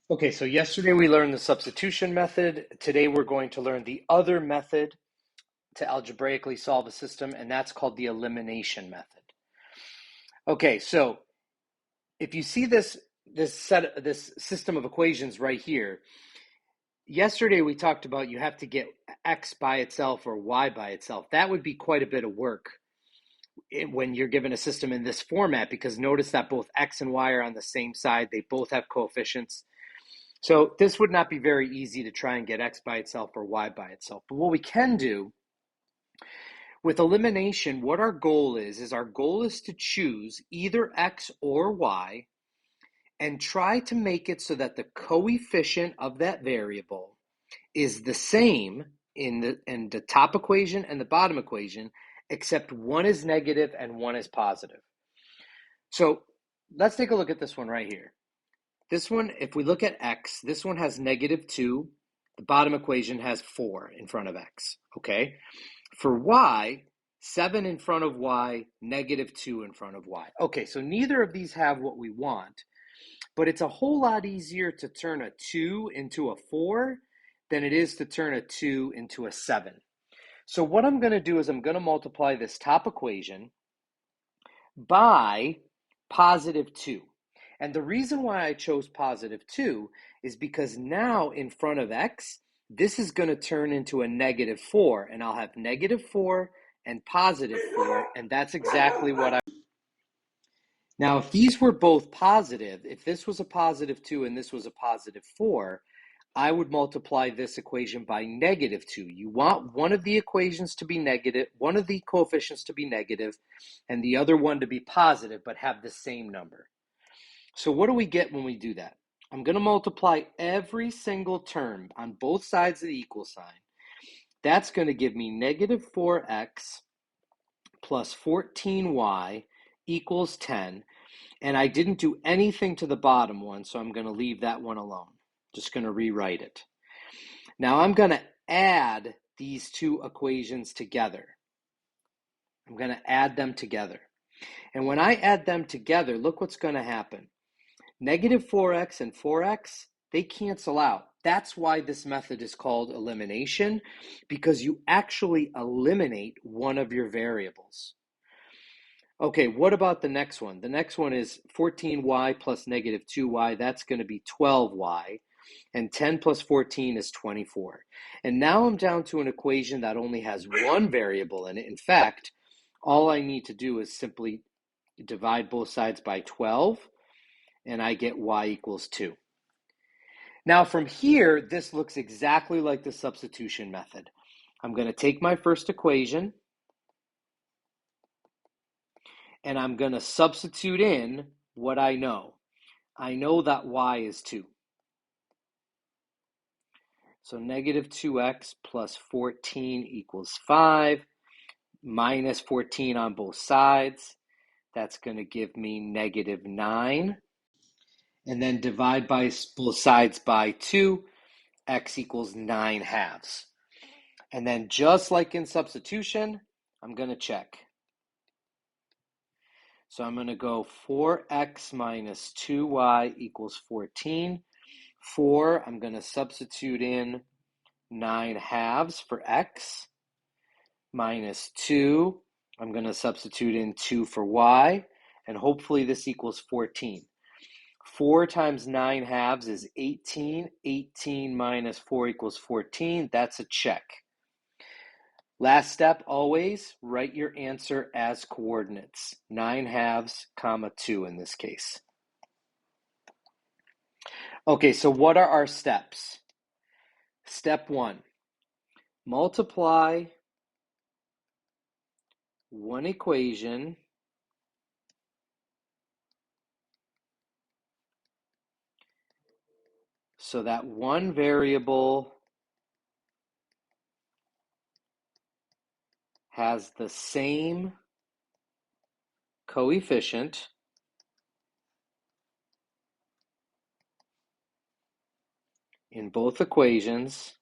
Okay, so yesterday we learned the substitution method. Today we're going to learn the other method to algebraically solve a system, and that's called the elimination method. Okay, so if you see this system of equations right here, yesterday we talked about you have to get x by itself or y by itself. That would be quite a bit of work when you're given a system in this format, because notice that both x and y are on the same side. They both have coefficients. So this would not be very easy to try and get x by itself or y by itself. But what we can do with elimination, what our goal is our goal is to choose either x or y and try to make it so that the coefficient of that variable is the same in the top equation and the bottom equation, except one is negative and one is positive. So let's take a look at this one right here. This one, if we look at x, this one has -2. The bottom equation has 4 in front of x, okay? For y, 7 in front of y, -2 in front of y. Okay, so neither of these have what we want, but it's a whole lot easier to turn a 2 into a 4 than it is to turn a 2 into a 7. So what I'm going to do is I'm going to multiply this top equation by +2. And the reason why I chose +2 is because now in front of x, this is going to turn into a -4, and I'll have -4 and +4, and that's exactly what I... Now, if these were both positive, if this was a +2 and this was a +4, I would multiply this equation by -2. You want one of the equations to be negative, one of the coefficients to be negative, and the other one to be positive, but have the same number. So what do we get when we do that? I'm going to multiply every single term on both sides of the equal sign. That's going to give me -4x plus 14y equals 10. And I didn't do anything to the bottom one, so I'm going to leave that one alone. Just going to rewrite it. Now I'm going to add these two equations together. I'm going to add them together. And when I add them together, look what's going to happen. -4x and 4x, they cancel out. That's why this method is called elimination, because you actually eliminate one of your variables. Okay, what about the next one? The next one is 14y plus -2y. That's going to be 12y. And 10 plus 14 is 24. And now I'm down to an equation that only has one variable in it. In fact, all I need to do is simply divide both sides by 12, and I get y equals 2. Now from here, this looks exactly like the substitution method. I'm going to take my first equation, and I'm going to substitute in what I know. I know that y is 2. So -2x plus 14 equals 5, minus 14 on both sides. That's going to give me -9. And then divide by both sides by 2, x equals 9/2. And then just like in substitution, I'm going to check. So I'm going to go 4x minus 2y equals 14. 4, I'm going to substitute in 9/2 for x. Minus 2, I'm going to substitute in 2 for y. And hopefully this equals 14. 4 times 9/2 is 18. 18 minus 4 equals 14. That's a check. Last step, always write your answer as coordinates. 9/2, 2 in this case. Okay, so what are our steps? Step 1, multiply one equation so that one variable has the same coefficient in both equations.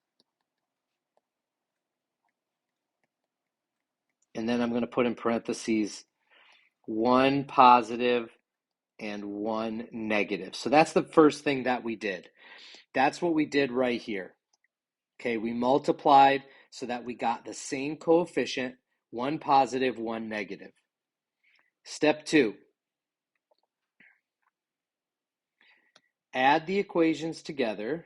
And then I'm going to put in parentheses 1 positive and 1 negative. So that's the first thing that we did. That's what we did right here. Okay, we multiplied so that we got the same coefficient, one positive, one negative. Step 2, add the equations together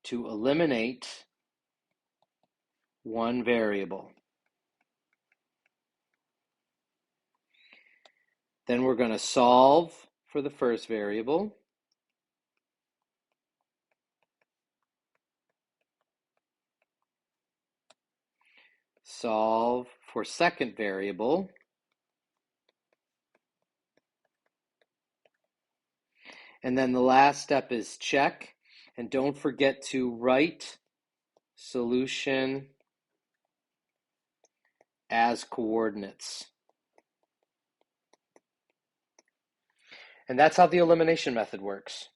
to eliminate one variable. Then we're going to solve for the first variable. Solve for second variable. And then the last step is check. And don't forget to write solution as coordinates. And that's how the elimination method works.